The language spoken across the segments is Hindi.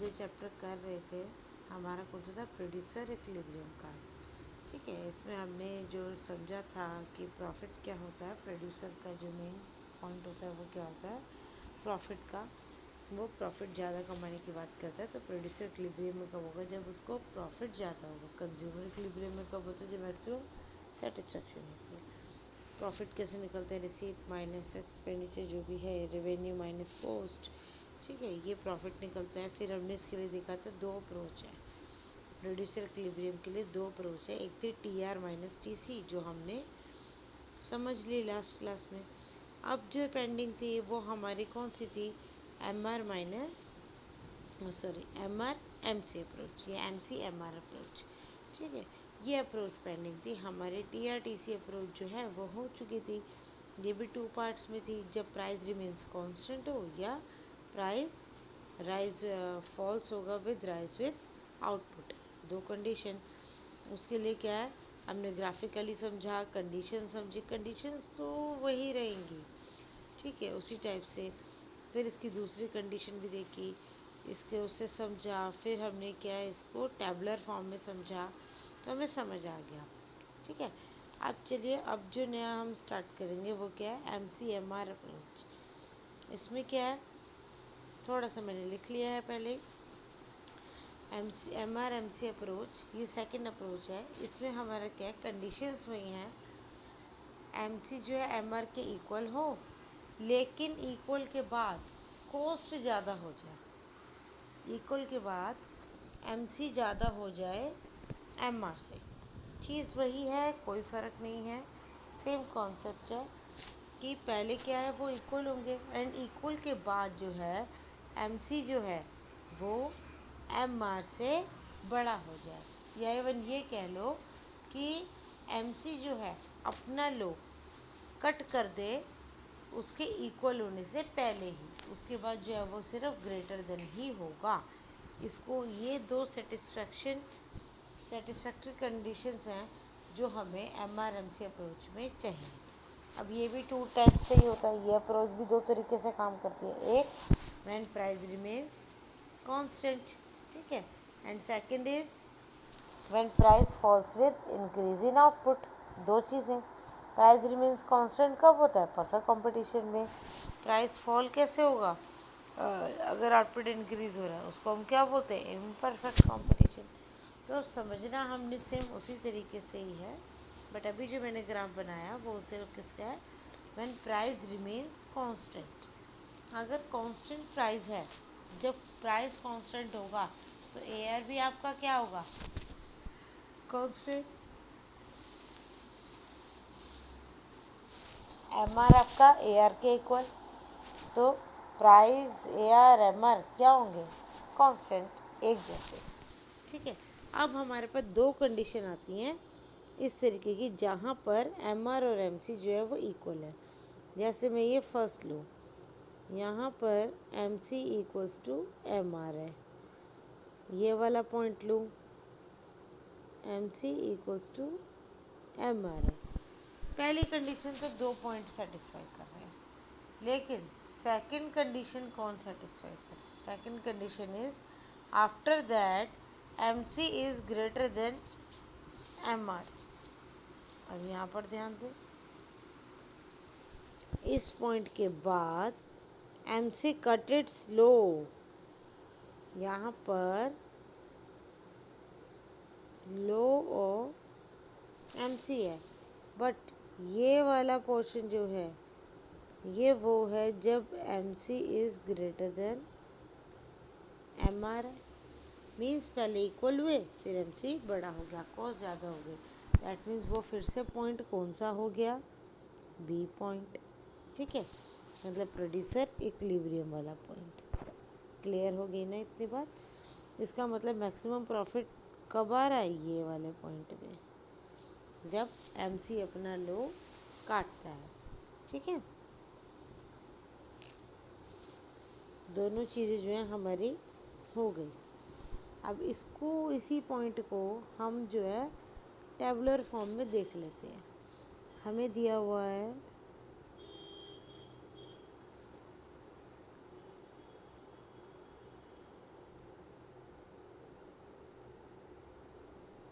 जो चैप्टर कर रहे थे हमारा कौन सा था, प्रोड्यूसर इक्विलिब्रियम का। ठीक है, इसमें हमने जो समझा था कि प्रॉफिट क्या होता है, प्रोड्यूसर का जो मेन पॉइंट होता है वो क्या होता है, प्रॉफिट का। वो प्रॉफिट ज़्यादा कमाने की बात करता है। तो प्रोड्यूसर इक्विलिब्रियम में कब होगा, जब उसको प्रॉफिट ज़्यादा होगा। कंज्यूमर इक्विलिब्रियम में कब होता है, जब मैक्सिमम सेटिस्फेक्शन होती है। प्रॉफिट कैसे निकलते हैं, रिसीट माइनस एक्सपेंडिचर जो भी है, रेवेन्यू माइनस कॉस्ट। ठीक है, ये प्रॉफिट निकलता है। फिर हमने इसके लिए देखा था 2 अप्रोच है प्रोड्यूसर इक्विलिब्रियम के लिए। 2 अप्रोच है, एक थी TR माइनस TC जो हमने समझ ली लास्ट क्लास में। अब जो पेंडिंग थी वो हमारी कौन सी थी, MR minus MR MC approach या MC MR अप्रोच। ठीक है, ये अप्रोच पेंडिंग थी। हमारे TR TC अप्रोच जो है वो हो चुकी थी। ये भी 2 पार्ट्स में थी, जब प्राइस रिमेन्स कांस्टेंट हो या प्राइस राइज फॉल्स होगा with rise with output. 2 condition. उसके लिए क्या है, हमने ग्राफिकली समझा, कंडीशन समझी। कंडीशंस तो वही रहेंगी, ठीक है, उसी टाइप से। फिर इसकी दूसरी कंडीशन भी देखी, इसके उससे समझा। फिर हमने क्या है, इसको टैबुलर फॉर्म में समझा, तो हमें समझ आ गया। ठीक है, अब चलिए, अब जो नया हम स्टार्ट करेंगे वो क्या है, MCMR अप्रोच। इसमें क्या है, थोड़ा सा मैंने लिख लिया है पहले। MR MC अप्रोच ये सेकंड अप्रोच है। इसमें हमारा क्या है, कंडीशंस वही हैं। MC जो है MR के इक्वल हो, लेकिन इक्वल के बाद कॉस्ट ज़्यादा हो जाए। इक्वल के बाद MC ज़्यादा हो जाए MR से। चीज़ वही है, कोई फ़र्क नहीं है, सेम कॉन्सेप्ट है कि पहले क्या है, वो इक्वल होंगे एंड इक्वल के बाद जो है MC जो है वो MR से बड़ा हो जाए। या इवन ये कह लो कि MC जो है अपना लो कट कर दे उसके इक्वल होने से पहले ही, उसके बाद जो है वो सिर्फ ग्रेटर देन ही होगा। इसको ये 2 सेटिस्फैक्ट्री कंडीशंस हैं जो हमें MR MC अप्रोच में चाहिए। अब ये भी 2 टाइप से ही होता है, ये अप्रोच भी 2 तरीके से काम करती है। एक, व्हेन प्राइस रिमेन्स कांस्टेंट, ठीक है, and second is when price falls with increase in output. 2 चीज़ें। प्राइस रिमेन्स कांस्टेंट कब होता है, परफेक्ट कंपटीशन में। प्राइस फॉल कैसे होगा, अगर आउटपुट इंक्रीज हो रहा है, उसको हम क्या बोलते हैं, इम्परफेक्ट कंपटीशन। तो समझना हमने सेम उसी तरीके से ही है, बट अभी जो मैंने ग्राफ बनाया वो सिर्फ किसका है, व्हेन प्राइस रिमेन्स कांस्टेंट। अगर कांस्टेंट प्राइस है, जब प्राइस कांस्टेंट होगा तो AR भी आपका क्या होगा, कांस्टेंट। MR आपका AR के इक्वल, तो प्राइस AR MR क्या होंगे, कांस्टेंट, एक जैसे। ठीक है, अब हमारे पास 2 कंडीशन आती हैं इस तरीके की, जहाँ पर MR और MC जो है वो इक्वल है। जैसे मैं ये फर्स्ट लूँ, यहाँ पर MC इक्वल्स टू MR है। ये वाला पॉइंट लूँ, MC इक्वल्स टू MR है। पहली कंडीशन तो 2 पॉइंट सेटिस्फाई कर रहे हैं, लेकिन सेकंड कंडीशन कौन सेटिस्फाई कर रहा है, second condition is after that MC is greater than MR। अब यहाँ पर ध्यान दो, इस पॉइंट के बाद MC कट इट स्लो। यहाँ पर लो ऑफ MC है, बट ये वाला पोर्शन जो है ये वो है जब MC is greater than MR है। मीन्स पहले इक्वल हुए, फिर MC बड़ा हो गया, कॉस्ट ज़्यादा हो गई। दैट मीन्स वो फिर से पॉइंट कौन सा हो गया, B पॉइंट। ठीक है, मतलब प्रोड्यूसर इक्विलिब्रियम वाला पॉइंट। क्लियर हो गई ना इतनी बात। इसका मतलब मैक्सिमम प्रॉफिट कब आ रहा है, ये वाले पॉइंट में, जब MC अपना लो काटता है। ठीक है, दोनों चीज़ें जो हैं हमारी हो गई। अब इसको, इसी पॉइंट को हम जो है टेबुलर फॉर्म में देख लेते हैं। हमें दिया हुआ है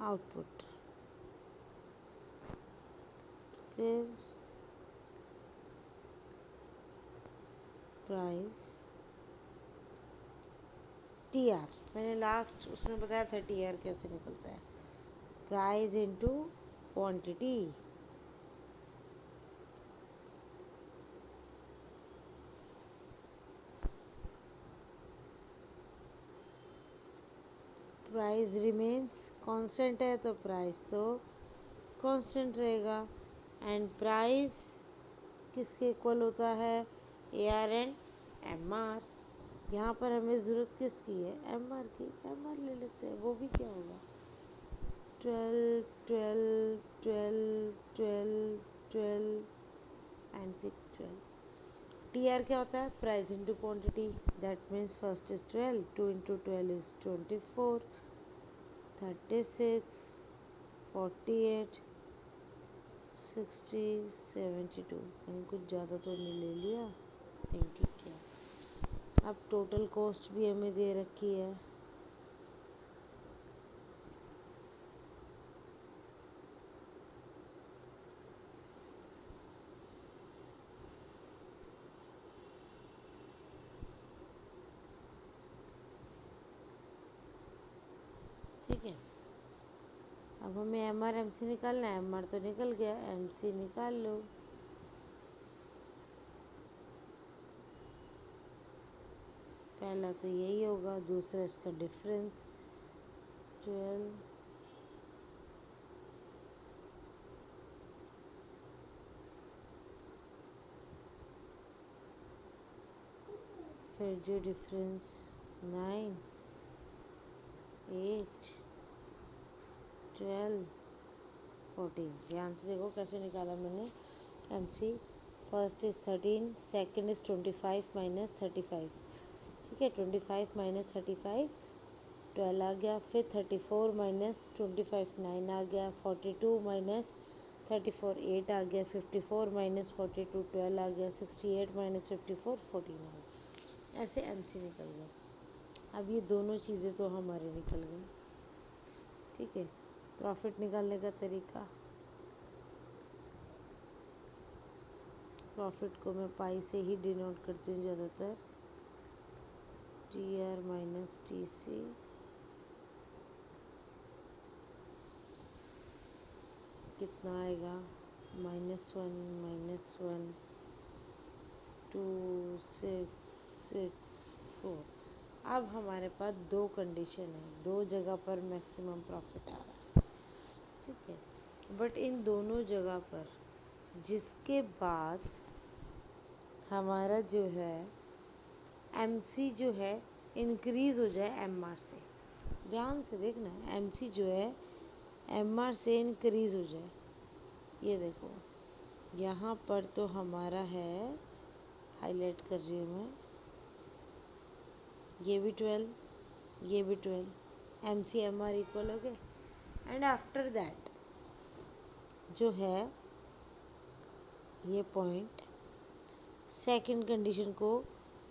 आउटपुट, फिर प्राइस टी आर, मैंने लास्ट उसमें बताया था टी आर कैसे निकलता है, price into quantity, price remains constant है तो प्राइस तो कांस्टेंट रहेगा, एंड प्राइस किसके इक्वल होता है, A R and M R. यहाँ पर हमें ज़रूरत किसकी है, एम आर की, एम आर ले लेते हैं, वो भी क्या होगा 12 12 12 12 12 एंड 6 12। टी आर क्या होता है, price into quantity, that means first is 12, 2 into 12 is 24, 36, 48, 60, 72। कहीं कुछ ज़्यादा तो नहीं ले लिया, नहीं ठीक है। अब टोटल कॉस्ट भी हमें दे रखी है, ठीक है। अब हमें एम आर एम सी निकालना है, एम आर तो निकल गया, एम सी निकाल लो। पहला तो यही होगा, दूसरा इसका डिफरेंस 12, फिर जो डिफरेंस 9, 8, 12, 14। ध्यान से देखो कैसे निकाला मैंने M C. First is 13, second is 25 minus 35, ठीक है, 25 माइनस 35 12 आ गया, फिर 34 माइनस 25 9 आ गया, 42 माइनस 34 8 आ गया, 54 माइनस 42 12 आ गया, 68 माइनस 54 14 आ गया। ऐसे एम सी निकल गया। अब ये दोनों चीज़ें तो हमारे निकल गई, ठीक है। प्रॉफिट निकालने का तरीका, प्रॉफिट को मैं पाई से ही डिनोट करती हूँ ज़्यादातर, T R minus T C, कितना आएगा -1 -1 2 6 6 4। अब हमारे पास दो कंडीशन है, दो जगह पर मैक्सिमम प्रॉफिट आ रहा है, ठीक है। बट इन दोनों जगह पर जिसके बाद हमारा जो है एमसी जो है इंक्रीज़ हो जाए एमआर से, ध्यान से देखना, एमसी जो है एमआर से इंक्रीज़ हो जाए। ये देखो यहाँ पर तो हमारा है, हाईलाइट कर रही हूँ मैं, ये भी 12, ये भी 12, M C M R equal हो गए। एंड आफ्टर दैट जो है ये पॉइंट सेकंड कंडीशन को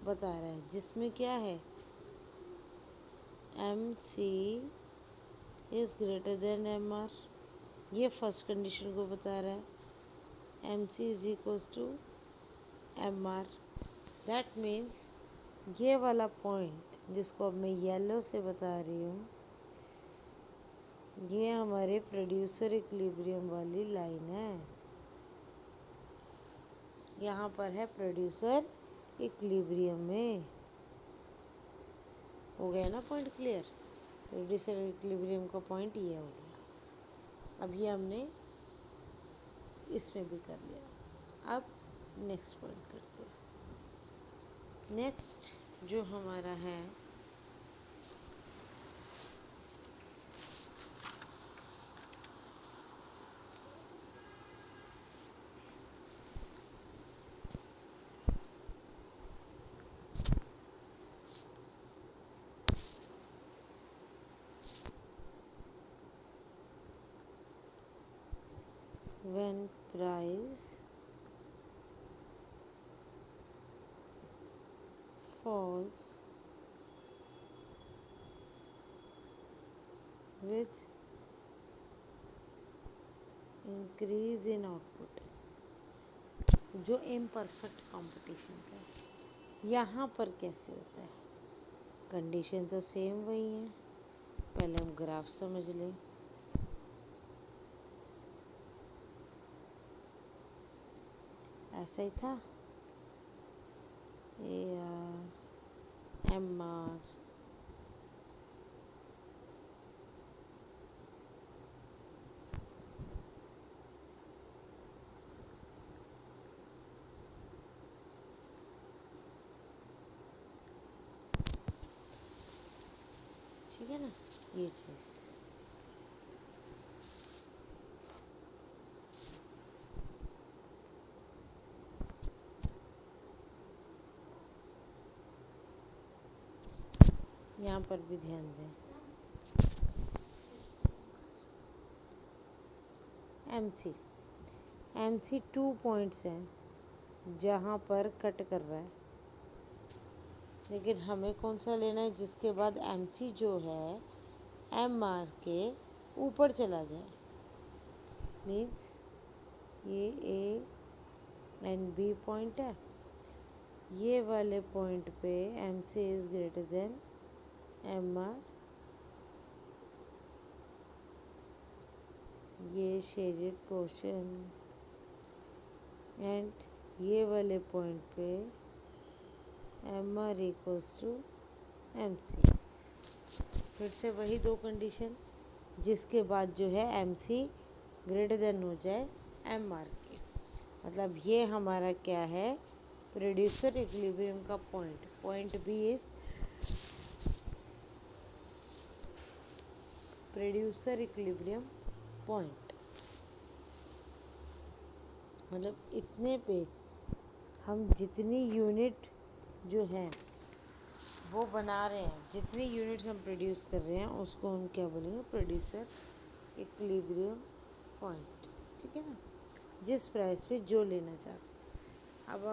बता रहा है, जिसमें क्या है M C is greater than M R, ये फर्स्ट कंडीशन को बता रहा है, M C is equals to M R. That means ये वाला पॉइंट जिसको अब मैं येलो से बता रही हूँ, ये हमारे प्रोड्यूसर इक्विलिब्रियम वाली लाइन है। यहाँ पर है प्रोड्यूसर इक्विलिब्रियम में, हो गया ना पॉइंट क्लियर। प्रोड्यूसर इक्विलिब्रियम का पॉइंट ये हो गया। अब ये हमने इसमें भी कर लिया। अब नेक्स्ट पॉइंट करते हैं। नेक्स्ट जो हमारा है when price falls with increase in output, जो इम्परफेक्ट कंपटीशन का है। यहाँ पर कैसे होता है? कंडीशन तो सेम वही है। पहले हम ग्राफ समझ लें। ऐसा ही था, AR, MR, ठीक है ना, ये चीज़। यहाँ पर भी ध्यान दें, MC 2 पॉइंट्स हैं जहाँ पर कट कर रहा है, लेकिन हमें कौन सा लेना है जिसके बाद MC जो है MR के ऊपर चला जाए। मीन्स ये A एंड B पॉइंट है, ये वाले पॉइंट पे MC is greater than MR, ये शेडेड पोर्शन, एंड ये वाले पॉइंट पे MR इक्वल्स टू MC। फिर से वही दो कंडीशन, जिसके बाद जो है MC ग्रेटर देन हो जाए MR के। मतलब ये हमारा क्या है? प्रोड्यूसर इक्विलिब्रियम का point B is producer equilibrium point. मतलब इतने पे हम जितनी यूनिट जो है वो बना रहे हैं, जितनी यूनिट्स हम प्रोड्यूस कर रहे हैं उसको हम क्या बोलेंगे? Producer equilibrium point. ठीक है ना, जिस प्राइस पे जो लेना चाहते हैं। अब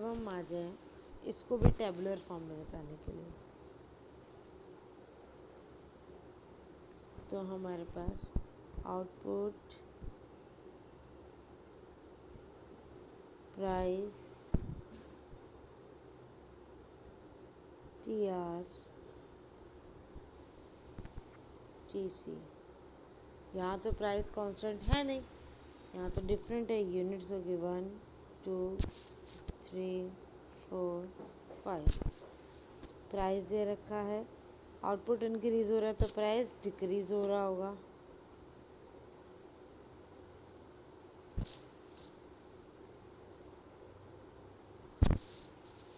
हम आ जाएं इसको भी टेबुलर फॉर्म में बताने के लिए, तो हमारे पास आउटपुट, प्राइस, TR, TC। यहाँ तो प्राइस कांस्टेंट है नहीं, यहाँ तो डिफरेंट है। यूनिट्स होगी 1 2 3 4 5। प्राइस दे रखा है, आउटपुट इंक्रीज हो रहा है तो प्राइस डिक्रीज हो रहा होगा।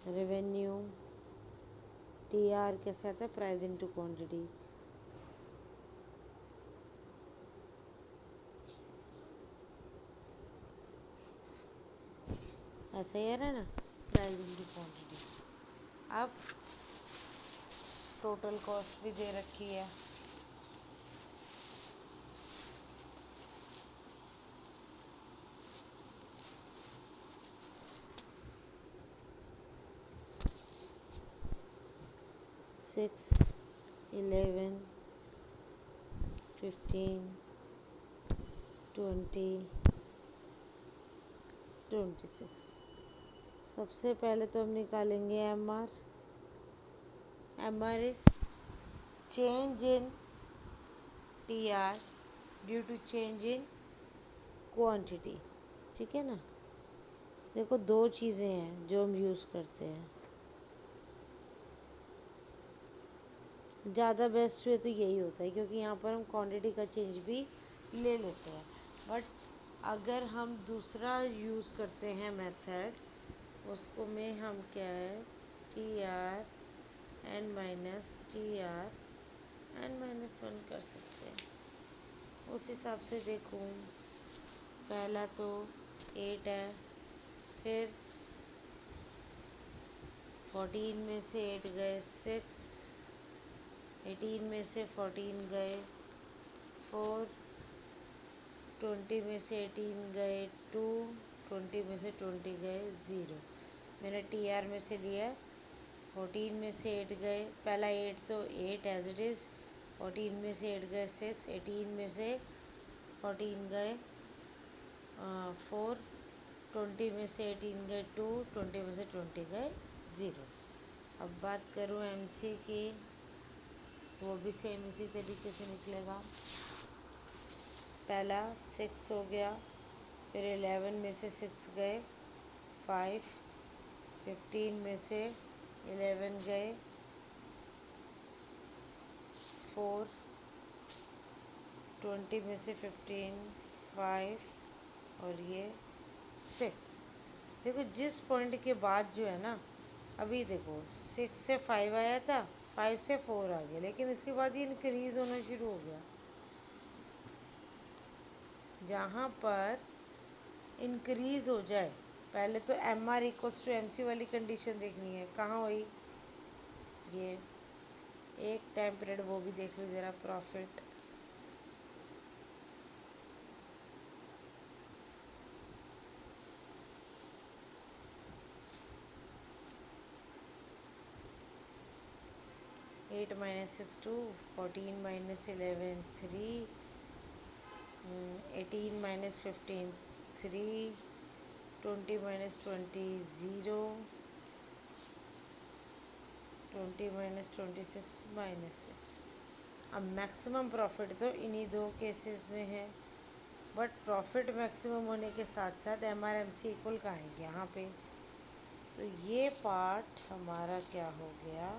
रेवेन्यू, TR कैसे आता है? Price into quantity. ऐसा ही आ रहा है ना, प्राइस इनटू क्वांटिटी। अब टोटल कॉस्ट भी दे रखी है, सिक्स 11 15 20 26। सबसे पहले तो हम निकालेंगे MR। MR is change in TR due to change in quantity. ठीक है ना, देखो दो चीज़ें हैं जो हम यूज़ करते हैं। ज़्यादा बेस्ट वे तो यही होता है, क्योंकि यहाँ पर हम क्वांटिटी का चेंज भी ले लेते हैं। बट अगर हम दूसरा यूज़ करते हैं मेथड, उसको में हम क्या है, TR n minus TR n minus 1 कर सकते हैं। उस हिसाब से देखूँ, पहला तो 8 है, फिर 14 में से 8 गए 6, 18 में से 14 गए 4, 20 में से 18 गए 2, 20 में से 20 गए 0। मैंने TR में से लिया, 14 में से 8 गए, पहला 8 तो 8 एज इट इज़, 14 में से 8 गए 6, 18 में से 14 गए 4, 20 में से 18 गए 2, 20 में से 20 गए 0। अब बात करूँ MC की, वो भी सेम इसी तरीके से निकलेगा। पहला 6 हो गया, फिर 11 में से 6 गए 5, 15 में से 11 गए 4, 20 में से 15 5 और ये 6। देखो जिस पॉइंट के बाद जो है ना, अभी देखो 6 से 5 आया था, 5 से 4 आ गया, लेकिन इसके बाद ये इंक्रीज होना शुरू हो गया। जहाँ पर इंक्रीज हो जाए, पहले तो MR इक्वल्स टू MC वाली कंडीशन देखनी है। कहाँ हुई ये, एक टाइम पीरियड वो भी देख लो ज़रा, profit. Eight minus 6 2, 14 minus 11 3, 18 minus 15 3, 20 minus 20 0, 20 minus 26 -6। अब मैक्सिमम प्रॉफिट तो इन्हीं दो केसेस में है, बट प्रॉफिट मैक्सिमम होने के साथ साथ MR MC इक्वल का आएंगे यहाँ पे। तो ये पार्ट हमारा क्या हो गया,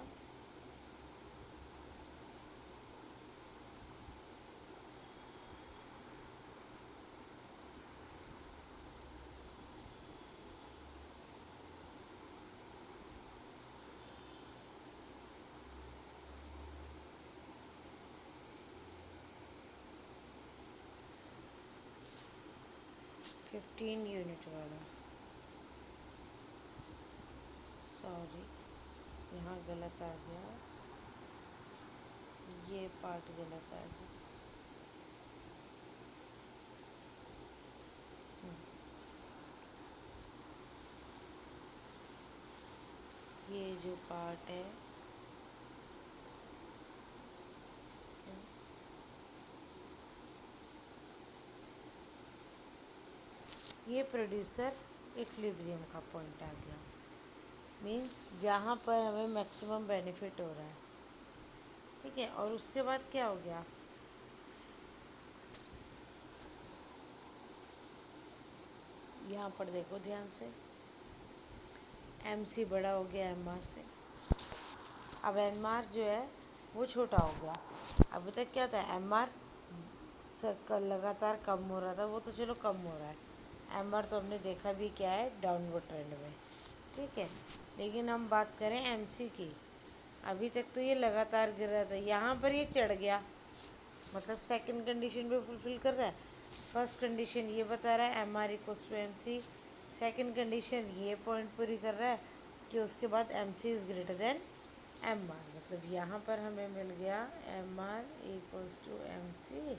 $15 यूनिट वाला। सॉरी, यहाँ गलत आ गया, ये पार्ट गलत आ गया। ये जो पार्ट है, ये प्रोड्यूसर इक्विलिब्रियम का पॉइंट आ गया। मीन्स जहाँ पर हमें मैक्सिमम बेनिफिट हो रहा है, ठीक है। और उसके बाद क्या हो गया, यहाँ पर देखो ध्यान से, MC बड़ा हो गया MR से। अब MR जो है वो छोटा हो गया। अभी तक क्या था, MR लगातार कम हो रहा था, वो तो चलो कम हो रहा है। MR तो हमने देखा भी क्या है, डाउनवर्ड ट्रेंड में, ठीक है। लेकिन हम बात करें MC की, अभी तक तो ये लगातार गिर रहा था, यहाँ पर ये चढ़ गया, मतलब सेकंड कंडीशन भी फुलफिल कर रहा है। फर्स्ट कंडीशन ये बता रहा है MR equals to MC, second condition ये पॉइंट पूरी कर रहा है कि उसके बाद MC is greater than MR। मतलब यहाँ पर हमें मिल गया MR equals to MC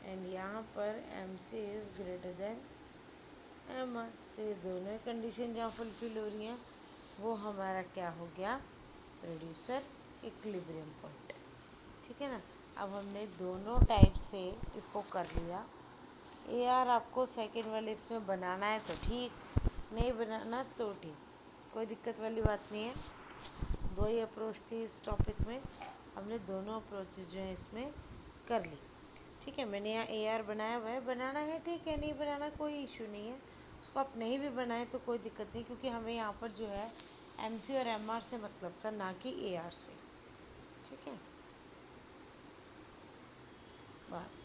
and यहाँ पर MC is greater than MR। तो ये दोनों कंडीशन जहाँ फुलफिल हो रही हैं, वो हमारा क्या हो गया, प्रोड्यूसर इक्विलिब्रियम पॉइंट, ठीक है ना। अब हमने दोनों टाइप से इसको कर लिया। AR आपको सेकंड वाले इसमें बनाना है तो ठीक, नहीं बनाना तो ठीक, कोई दिक्कत वाली बात नहीं है। दो ही अप्रोच थी इस टॉपिक में, हमने दोनों अप्रोचेज जो है इसमें कर ली, ठीक है। मैंने यहाँ AR बनाया हुआ है, बनाना है ठीक है, नहीं बनाना कोई इशू नहीं है। उसको आप नहीं भी बनाए तो कोई दिक्कत नहीं, क्योंकि हमें यहाँ पर जो है MC और MR से मतलब था, ना कि AR से, ठीक है। बस।